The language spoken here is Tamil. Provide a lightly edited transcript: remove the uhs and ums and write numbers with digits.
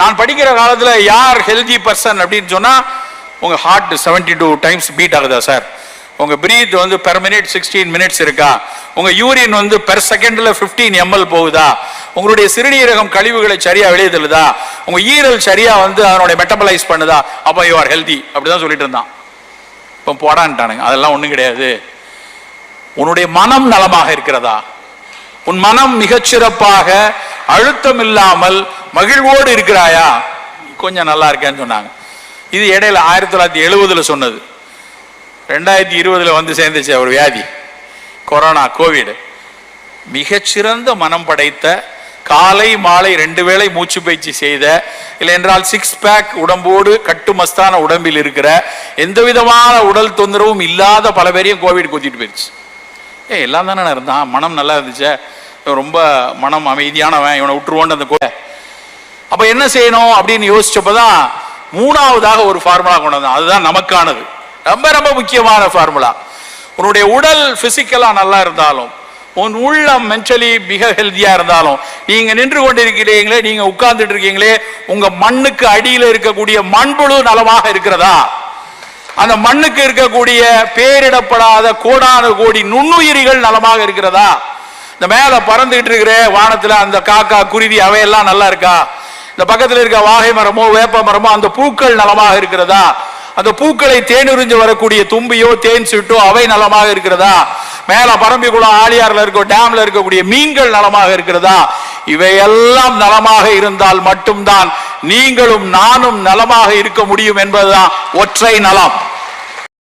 நான் படிக்கிற காலத்துல யார் ஹெல்தி பர்சன் அப்படின்னு சொன்னா, உங்க ஹார்ட் 72 டைம்ஸ் பீட் ஆகுதா சார், உங்க பிரீத் வந்து பெர் மினிட் 16 மினிட்ஸ் இருக்கா, உங்க யூரின் வந்து பெர் செகண்ட்ல 15 ml போகுதா, உங்களுடைய சிறுநீரகம் கழிவுகளை சரியா வெளியேறுதா, உங்க ஈரல் சரியா வந்து அதனுடைய மெட்டபலைஸ் பண்ணுதா, அப்ப யூ ஆர் ஹெல்தி அப்படிதான் சொல்லிட்டு இருந்தான். இப்போ போடான்ட்டானுங்க. அதெல்லாம் ஒண்ணும் கிடையாது. உன்னுடைய மனம் நலமாக இருக்கிறதா, உன் மனம் மிகச்சிறப்பாக அழுத்தம் இல்லாமல் மகிழ்வோடு இருக்கிறாயா, கொஞ்சம் நல்லா இருக்கேன்னு சொன்னாங்க. இது இடையில 1970 சொன்னது. 2020 வந்து சேர்ந்துச்சு ஒரு வியாதி, கொரோனா, கோவிட். மிகச்சிறந்த மனம் படைத்த, காலை மாலை 2 வேளை மூச்சு பயிற்சி செய்த, இல்லை என்றால் 6 பேக் உடம்போடு கட்டுமஸ்தான உடம்பில் இருக்கிற, எந்த விதமான உடல் தொந்தரவும் இல்லாத பல பேரையும் கோவிட் குத்திட்டு போயிடுச்சு. எல்லாம் தானே இருந்தான், மனம் நல்லா இருந்துச்சு, ரொம்ப மனம் அமைதியானவன், இவனை விட்டுருவோன்னு அந்த அப்ப என்ன செய்யணும் அப்படின்னு யோசிச்சப்பதான் 3ஆவதாக ஒரு ஃபார்முலா கொண்டு வந்தான். அதுதான் நமக்கானது, ரொம்ப ரொம்ப முக்கியமான ஃபார்முலா. உன்னுடைய உடல் பிசிக்கலா நல்லா இருந்தாலும், உன் உள்ளம் மென்டலி மிக ஹெல்தியா இருந்தாலும், நீங்க நின்று கொண்டிருக்கிறீங்களே, நீங்க உட்கார்ந்துட்டு இருக்கீங்களே, உங்க மண்ணுக்கு அடியில் இருக்கக்கூடிய மண்புழு நலமாக இருக்கிறதா, அந்த மண்ணுக்கு இருக்கக்கூடிய பேரிடப்படாத கோடான கோடி நுண்ணுயிரிகள் நலமாக இருக்கிறதா, இந்த மேல பறந்துகிட்டு இருக்கிற வானத்துல அந்த காக்கா குருவி அவையெல்லாம் நல்லா இருக்கா, இந்த பக்கத்தில் இருக்க வாகை மரமோ வேப்ப மரமோ அந்த பூக்கள் நலமாக இருக்கிறதா, அந்த பூக்களை தேனுறிஞ்சு வரக்கூடிய தும்பியோ தேன் சிட்டோ அவை நலமாக இருக்கிறதா, மேல பரம்பிக்குளம் ஆலியார்ல இருக்க டேம்ல இருக்கக்கூடிய மீன்கள் நலமாக இருக்கிறதா, இவையெல்லாம் நலமாக இருந்தால் மட்டும்தான் நீங்களும் நானும் நலமாக இருக்க முடியும் என்பதுதான் ஒற்றை நலம்.